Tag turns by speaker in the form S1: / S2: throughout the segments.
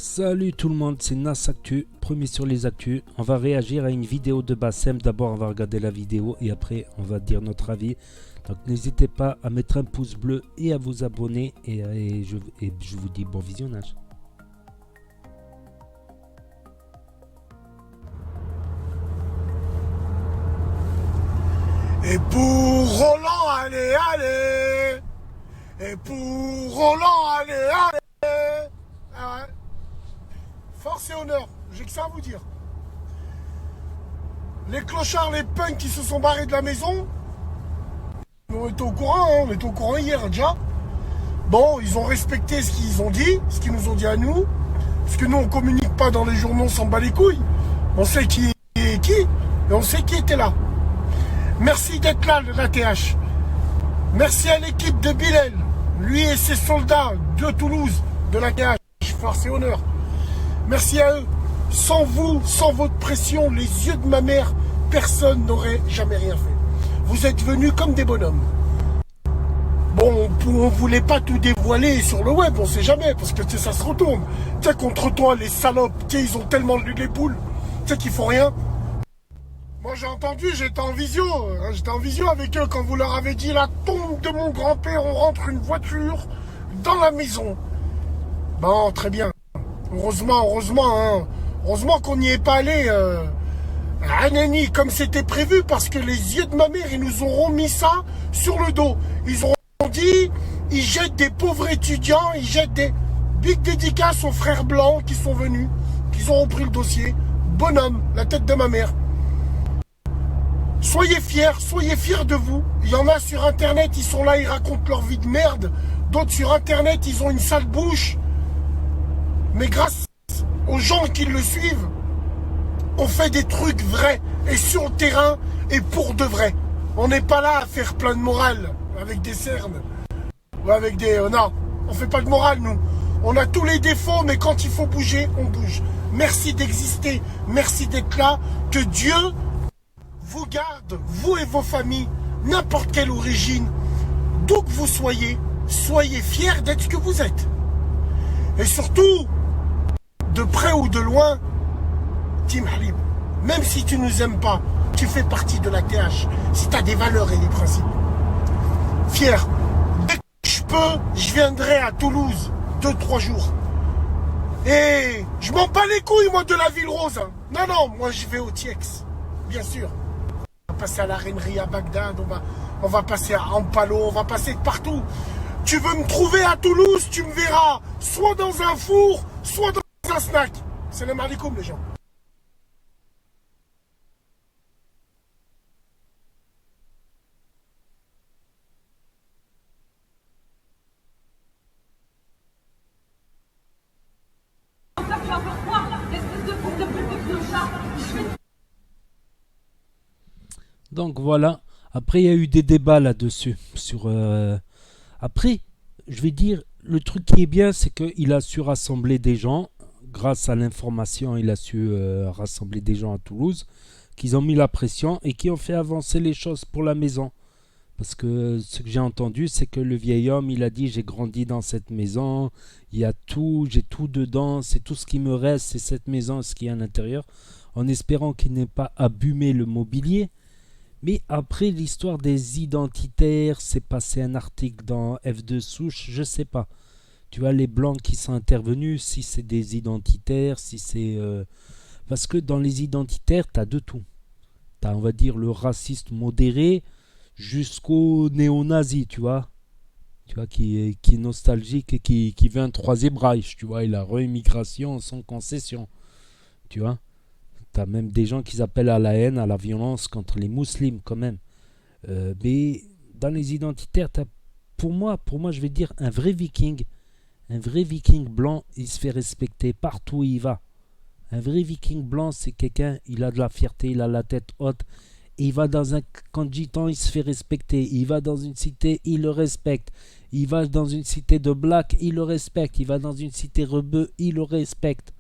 S1: Salut tout le monde, c'est Nas Actu, premier sur les actus. On va réagir à une vidéo de Bassem. D'abord on va regarder la vidéo et après on va dire notre avis. Donc n'hésitez pas à mettre un pouce bleu et à vous abonner et je vous dis bon visionnage.
S2: Et pour Roland, allez, allez. Et pour Roland, allez, allez. Ah ouais. Force et honneur, j'ai que ça à vous dire. Les clochards, les punks qui se sont barrés de la maison, on était au courant, hein, on était au courant hier déjà. Bon, ils ont respecté ce qu'ils ont dit, ce qu'ils nous ont dit à nous. Parce que nous, on communique pas dans les journaux, on s'en bat les couilles. On sait qui est qui, et on sait qui était là. Merci d'être là, l'ATH. Merci à l'équipe de Bilal, lui et ses soldats de Toulouse, de l'ATH. Force et honneur. Merci à eux. Sans vous, sans votre pression, les yeux de ma mère, personne n'aurait jamais rien fait. Vous êtes venus comme des bonhommes. Bon, on voulait pas tout dévoiler sur le web, on sait jamais, parce que ça se retourne. Tu sais, contre toi, les salopes, ils ont tellement lu les boules, tu sais qu'ils font rien. Moi j'ai entendu, j'étais en visio avec eux quand vous leur avez dit la tombe de mon grand-père, on rentre une voiture dans la maison. Bon, très bien. Heureusement qu'on n'y est pas allé à Anani comme c'était prévu, parce que les yeux de ma mère, ils nous auront mis ça sur le dos. Ils auront dit, ils jettent des pauvres étudiants, ils jettent des big dédicaces aux frères blancs qui sont venus, qui auront pris le dossier. Bonhomme, la tête de ma mère. Soyez fiers de vous. Il y en a sur internet, ils sont là, ils racontent leur vie de merde. D'autres sur internet, ils ont une sale bouche. Mais grâce aux gens qui le suivent, on fait des trucs vrais et sur le terrain et pour de vrai. On n'est pas là à faire plein de morale avec des cernes ou avec des... non, on fait pas de morale nous. On a tous les défauts, mais quand il faut bouger, on bouge. Merci d'exister, merci d'être là. Que Dieu vous garde, vous et vos familles, n'importe quelle origine, d'où que vous soyez fiers d'être ce que vous êtes. Et surtout, de près ou de loin, Tim Halib, même si tu nous aimes pas, tu fais partie de la TH, si tu as des valeurs et des principes. Fier. Dès que je peux, je viendrai à Toulouse, 2-3 jours. Et je m'en bats les couilles, moi, de la ville rose. Hein. Non, moi, je vais au TIEX, bien sûr. On va passer à la Reinerie à Bagdad, on va passer à Ampalo, on va passer de partout. Tu veux me trouver à Toulouse, tu me verras soit dans un four, soit dans un snack. Salam alaikum les gens.
S1: Donc voilà, après il y a eu des débats là-dessus. Après, je vais dire, le truc qui est bien, c'est qu'il a su rassembler des gens. Grâce à l'information, il a su rassembler des gens à Toulouse, qui ont mis la pression et qui ont fait avancer les choses pour la maison. Parce que ce que j'ai entendu, c'est que le vieil homme, il a dit, j'ai grandi dans cette maison, il y a tout, j'ai tout dedans, c'est tout ce qui me reste, c'est cette maison, ce qu'il y a à l'intérieur, en espérant qu'il n'ait pas abîmé le mobilier. Mais après, l'histoire des identitaires, c'est passé un article dans F2 Souche, je sais pas. Tu vois, les blancs qui sont intervenus, si c'est des identitaires, si c'est... Parce que dans les identitaires, tu as de tout. Tu as, on va dire, le raciste modéré jusqu'au néo-nazi, tu vois. Tu vois, qui est nostalgique et qui veut un troisième Reich, tu vois, et la réimmigration sans concession, tu vois. T'as même des gens qui appellent à la haine, à la violence contre les musulmans quand même. Mais dans les identitaires, pour moi, je vais dire un vrai viking blanc, il se fait respecter partout où il va. Un vrai viking blanc, c'est quelqu'un, il a de la fierté, il a la tête haute. Et il va dans un camp de gitans, il se fait respecter. Il va dans une cité, il le respecte. Il va dans une cité de black, il le respecte. Il va dans une cité rebeu, il le respecte.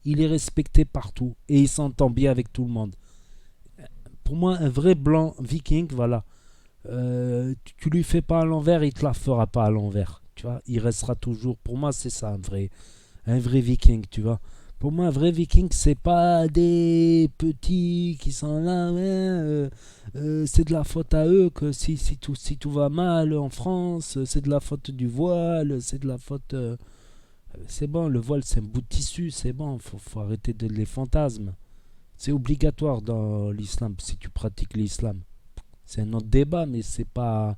S1: Il est respecté partout et il s'entend bien avec tout le monde. Pour moi, un vrai blanc viking, voilà. Tu lui fais pas à l'envers, il te la fera pas à l'envers. Tu vois, il restera toujours. Pour moi, c'est ça, un vrai viking, tu vois. Pour moi, un vrai viking, c'est pas des petits qui sont là, ouais, c'est de la faute à eux que si tout va mal en France, c'est de la faute du voile, c'est de la faute. C'est bon, le voile, c'est un bout de tissu, c'est bon, faut arrêter de les fantasmes. C'est obligatoire dans l'islam si tu pratiques l'islam. C'est un autre débat, mais c'est pas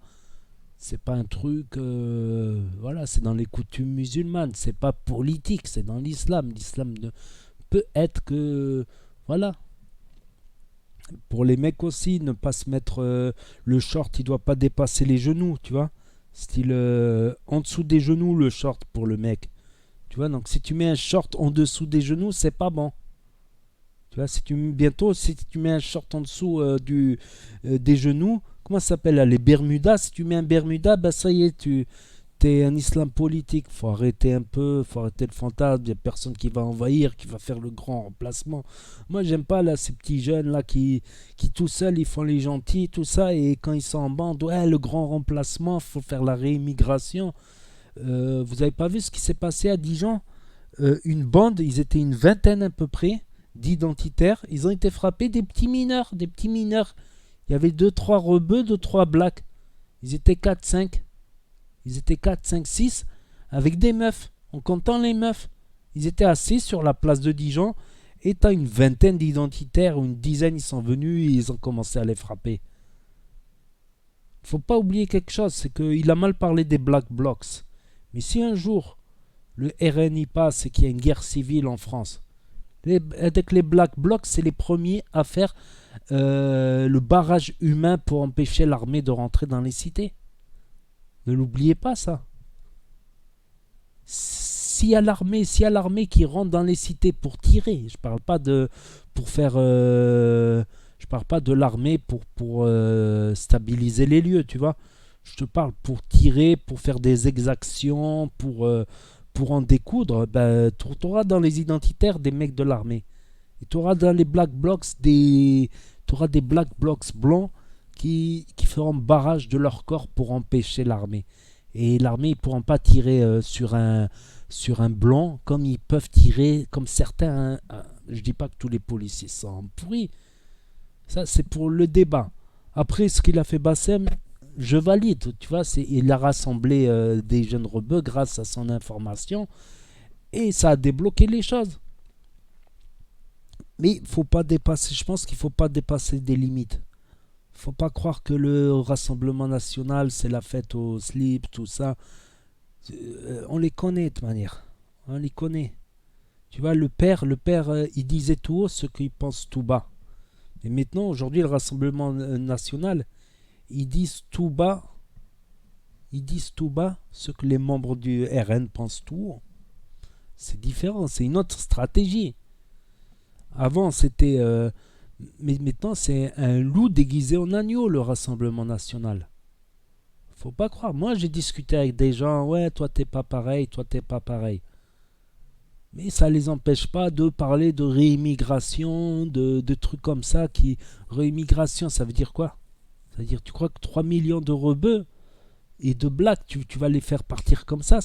S1: un truc, voilà, c'est dans les coutumes musulmanes, c'est pas politique, c'est dans l'islam. L'islam ne peut être que, voilà. Pour les mecs aussi, ne pas se mettre le short, il doit pas dépasser les genoux, tu vois. Style en dessous des genoux le short pour le mec. Tu vois, donc si tu mets un short en dessous des genoux, c'est pas bon. Tu vois, bientôt, si tu mets un short en dessous des genoux, comment ça s'appelle là, les Bermudas, si tu mets un Bermuda, bah ça y est, tu es un islam politique. Faut arrêter un peu, faut arrêter le fantasme. Il n'y a personne qui va envahir, qui va faire le grand remplacement. Moi, j'aime pas là ces petits jeunes là qui tout seuls, ils font les gentils, tout ça, et quand ils sont en bande, ouais, le grand remplacement, faut faire la réimmigration. Vous avez pas vu ce qui s'est passé à Dijon? Une bande, ils étaient une vingtaine à peu près d'identitaires, ils ont été frappés des petits mineurs, des petits mineurs. Il y avait deux trois rebeux, deux trois blacks. Ils étaient quatre cinq. Ils étaient 4 5 6 avec des meufs, en comptant les meufs. Ils étaient assis sur la place de Dijon et t'as une vingtaine d'identitaires ou une dizaine, ils sont venus et ils ont commencé à les frapper. Faut pas oublier quelque chose, c'est qu'il a mal parlé des Black Blocs. Mais si un jour le RNI passe et qu'il y a une guerre civile en France, avec les Black Blocs, c'est les premiers à faire le barrage humain pour empêcher l'armée de rentrer dans les cités. Ne l'oubliez pas ça. S'il y a l'armée qui rentre dans les cités pour tirer, je parle pas de pour faire, je parle pas de l'armée pour stabiliser les lieux, tu vois. Je te parle pour tirer, pour faire des exactions, pour en découdre. Ben, tu auras dans les identitaires des mecs de l'armée. Et tu auras dans les Black Blocs t'auras des Black Blocs blancs qui feront barrage de leur corps pour empêcher l'armée. Et l'armée, ils ne pourront pas tirer sur un blanc comme ils peuvent tirer, comme certains. Je ne dis pas que tous les policiers sont pourris. Ça, c'est pour le débat. Après, ce qu'il a fait Bassem, je valide. Tu vois, il a rassemblé des jeunes rebeux grâce à son information. Et ça a débloqué les choses. Mais faut pas dépasser, je pense qu'il ne faut pas dépasser des limites. Faut pas croire que le Rassemblement National, c'est la fête au slip, tout ça. On les connaît de toute manière. On les connaît. Tu vois, le père, il disait tout haut ce qu'il pense tout bas. Et maintenant, aujourd'hui, le Rassemblement National, ils disent tout bas ce que les membres du RN pensent tout haut. C'est différent, c'est une autre stratégie. Avant, c'était... mais maintenant, c'est un loup déguisé en agneau, le Rassemblement National. Faut pas croire. Moi, j'ai discuté avec des gens, ouais, toi, t'es pas pareil, toi, t'es pas pareil. Mais ça les empêche pas de parler de réimmigration, de trucs comme ça. Réimmigration, ça veut dire quoi? Ça veut dire, tu crois que 3 millions de rebeux et de blacks, tu vas les faire partir comme ça?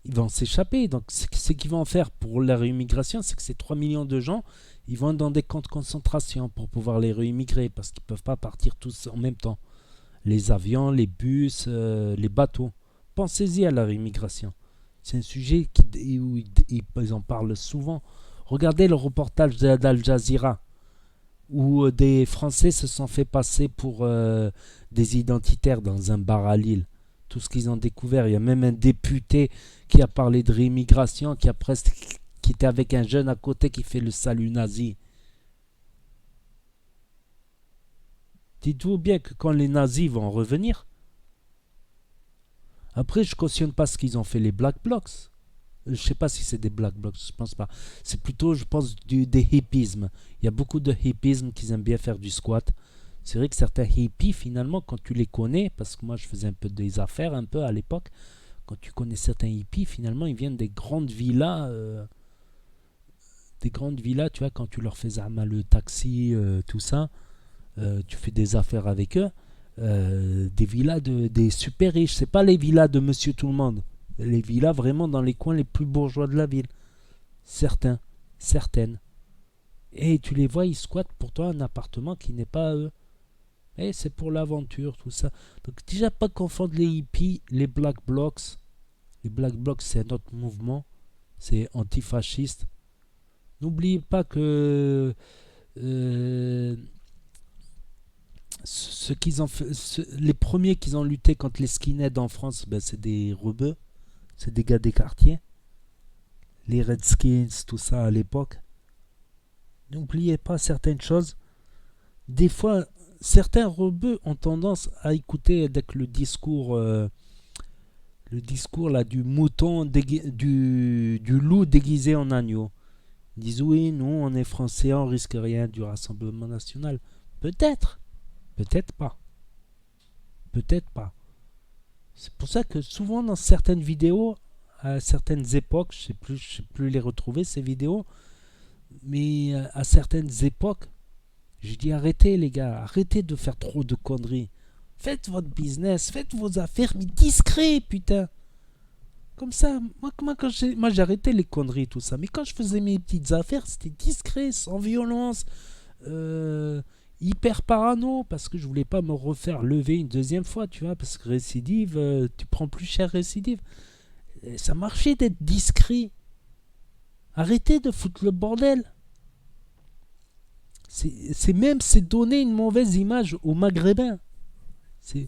S1: Ils vont s'échapper. Donc, ce qu'ils vont faire pour la réimmigration, c'est que ces 3 millions de gens, ils vont dans des camps de concentration pour pouvoir les réimmigrer parce qu'ils ne peuvent pas partir tous en même temps. Les avions, les bus, les bateaux. Pensez-y à la réimmigration. C'est un sujet où ils en parlent souvent. Regardez le reportage d'Al Jazeera où des Français se sont fait passer pour des identitaires dans un bar à Lille. Tout ce qu'ils ont découvert. Il y a même un député qui a parlé de réimmigration, qui était avec un jeune à côté qui fait le salut nazi. Dites-vous bien que quand les nazis vont revenir, après je cautionne pas ce qu'ils ont fait les Black Blocs. Je sais pas si c'est des Black Blocs, je pense pas. C'est plutôt, je pense, des hippismes. Il y a beaucoup de hippismes qui aiment bien faire du squat. C'est vrai que certains hippies, finalement, quand tu les connais, parce que moi je faisais un peu des affaires un peu à l'époque, quand tu connais certains hippies, finalement, ils viennent des grandes villas. Tu vois, quand tu leur fais le taxi, tout ça, tu fais des affaires avec eux. Des villas des super riches. C'est pas les villas de Monsieur Tout le Monde. Les villas vraiment dans les coins les plus bourgeois de la ville. Certains, certaines. Et tu les vois, ils squattent pour toi un appartement qui n'est pas à eux. Et c'est pour l'aventure, tout ça. Donc déjà pas confondre les hippies, les black blocs. Les black blocs, c'est un autre mouvement. C'est antifasciste. N'oubliez pas que les premiers qui ont lutté contre les skinheads en France, ben, c'est des rebeux. C'est des gars des quartiers. Les Redskins, tout ça à l'époque. N'oubliez pas certaines choses. Des fois, certains rebeux ont tendance à écouter avec le discours là du mouton, du loup déguisé en agneau. Ils disent oui, nous on est français, on risque rien du Rassemblement National. Peut-être, peut-être pas, peut-être pas. C'est pour ça que souvent dans certaines vidéos, à certaines époques, je sais plus les retrouver ces vidéos, mais à certaines époques, je dis arrêtez les gars, arrêtez de faire trop de conneries. Faites votre business, faites vos affaires, mais discret, putain. Comme ça, moi j'ai arrêté les conneries, tout ça. Mais quand je faisais mes petites affaires, c'était discret, sans violence, hyper parano, parce que je voulais pas me refaire lever une deuxième fois, tu vois, parce que récidive, tu prends plus cher récidive. Et ça marchait d'être discret. Arrêtez de foutre le bordel. C'est donner une mauvaise image aux Maghrébins. Tu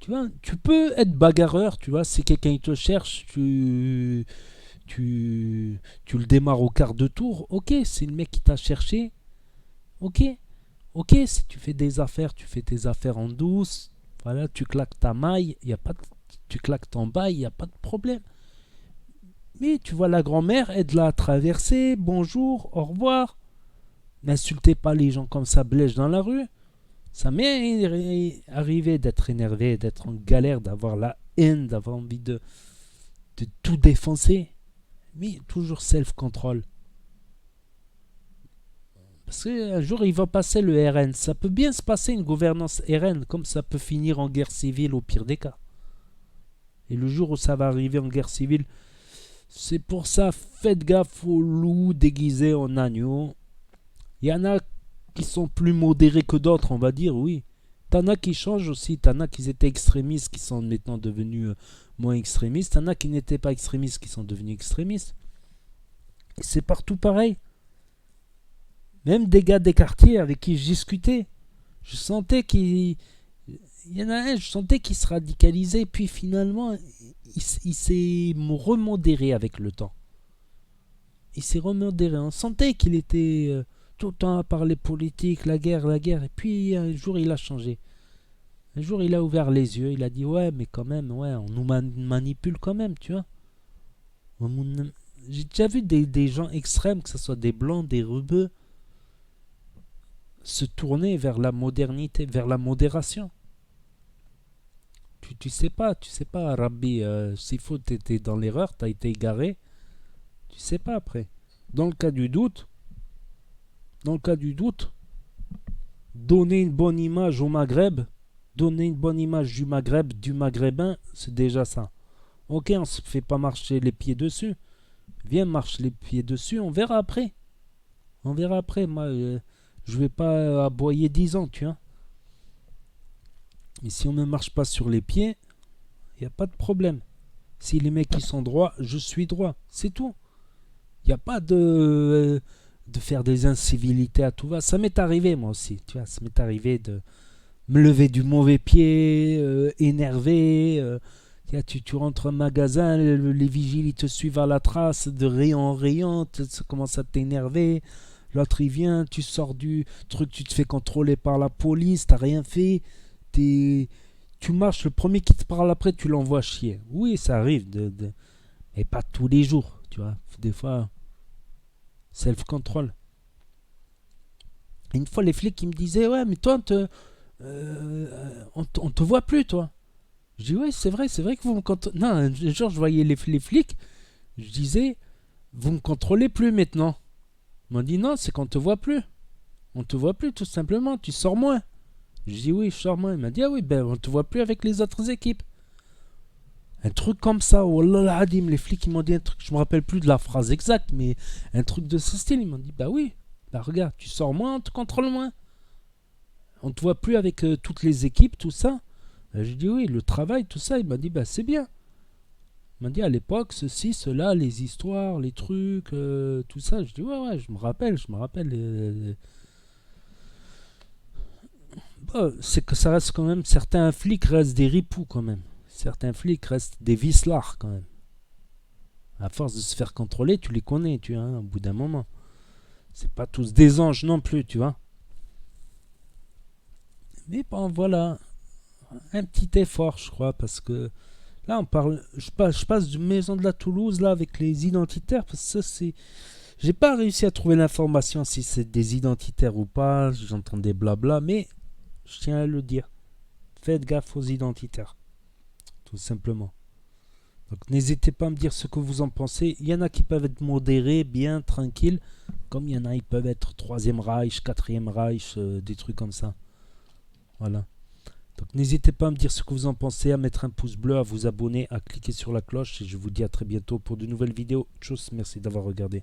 S1: vois, tu peux être bagarreur, tu vois, si quelqu'un te cherche, tu le démarres au quart de tour, ok, c'est le mec qui t'a cherché, ok, si tu fais des affaires, tu fais tes affaires en douce, voilà, tu claques ta maille, tu claques ton bail, il n'y a pas de problème. Mais tu vois la grand-mère, aide-la à traverser, bonjour, au revoir, n'insultez pas les gens comme ça, blèche dans la rue. Ça m'est arrivé d'être énervé, d'être en galère, d'avoir la haine, d'avoir envie de tout défoncer. Mais toujours self-control. Parce qu'un jour, il va passer le RN. Ça peut bien se passer une gouvernance RN, comme ça peut finir en guerre civile au pire des cas. Et le jour où ça va arriver en guerre civile, c'est pour ça, faites gaffe aux loups déguisés en agneaux. Il y en a qui sont plus modérés que d'autres, on va dire, oui. T'en as qui changent aussi, t'en as qui étaient extrémistes, qui sont maintenant devenus moins extrémistes, t'en as qui n'étaient pas extrémistes, qui sont devenus extrémistes. Et c'est partout pareil. Même des gars des quartiers avec qui je discutais, je sentais qu'il y en a un, je sentais qu'il se radicalisait, puis finalement, il s'est remodéré avec le temps. Il s'est remodéré, on sentait qu'il était... tout le temps à parler politique, la guerre, et puis un jour il a changé. Un jour il a ouvert les yeux, il a dit ouais mais quand même, ouais, on nous manipule quand même, tu vois. J'ai déjà vu des gens extrêmes, que ce soit des blancs, des rebeux, se tourner vers la modernité, vers la modération. Tu sais pas, Rabbi, s'il faut t'étais dans l'erreur, t'as été égaré, tu sais pas après. Dans le cas du doute, donner une bonne image au Maghreb, donner une bonne image du Maghreb, du Maghrébin, c'est déjà ça. Ok, on se fait pas marcher les pieds dessus. Viens, marche les pieds dessus, on verra après. Moi, je vais pas aboyer 10 ans, tu vois. Mais si on ne marche pas sur les pieds, il n'y a pas de problème. Si les mecs ils sont droits, je suis droit. C'est tout. Il n'y a pas de faire des incivilités à tout va. Ça m'est arrivé moi aussi, tu vois, ça m'est arrivé de me lever du mauvais pied, énervé. Tu rentres au magasin, les vigiles ils te suivent à la trace de rayon en rayon, ça commence à t'énerver. L'autre il vient, tu sors du truc, tu te fais contrôler par la police, t'as rien fait. Tu marches, le premier qui te parle après, tu l'envoies chier. Oui, ça arrive, mais pas tous les jours, tu vois. Des fois, self-control. Une fois, les flics, ils me disaient, ouais, mais toi, on te voit plus, toi. Je dis, ouais, c'est vrai que vous me contrôlez. Non, un jour, je voyais les flics, je disais, vous me contrôlez plus maintenant. Ils m'ont dit, non, c'est qu'on te voit plus. On te voit plus, tout simplement, tu sors moins. Je dis, oui, je sors moins. Il m'a dit, ah oui, ben, on te voit plus avec les autres équipes. Un truc comme ça, wallah al-adim, les flics ils m'ont dit un truc, je me rappelle plus de la phrase exacte, mais un truc de ce style, ils m'ont dit bah oui, bah regarde, tu sors moins, on te contrôle moins. On te voit plus avec toutes les équipes, tout ça. J'ai dit oui, le travail, tout ça, il m'a dit bah c'est bien. Il m'a dit à l'époque, ceci, cela, les histoires, les trucs, tout ça. Je dis ouais, je me rappelle. Bah, c'est que ça reste quand même, certains flics restent des ripoux quand même. Certains flics restent des vicelards quand même. À force de se faire contrôler, tu les connais, tu vois, au bout d'un moment. C'est pas tous des anges non plus, tu vois. Mais bon, voilà. Un petit effort, je crois, parce que là, on parle. Je passe d'une maison de la Toulouse, là, avec les identitaires, parce que ça, c'est. J'ai pas réussi à trouver l'information si c'est des identitaires ou pas. J'entends des blabla, mais je tiens à le dire. Faites gaffe aux identitaires. Tout simplement. Donc n'hésitez pas à me dire ce que vous en pensez. Il y en a qui peuvent être modérés, bien, tranquilles. Comme il y en a, ils peuvent être 3e Reich, 4e Reich, des trucs comme ça. Voilà. Donc n'hésitez pas à me dire ce que vous en pensez, à mettre un pouce bleu, à vous abonner, à cliquer sur la cloche. Et je vous dis à très bientôt pour de nouvelles vidéos. Tchuss, merci d'avoir regardé.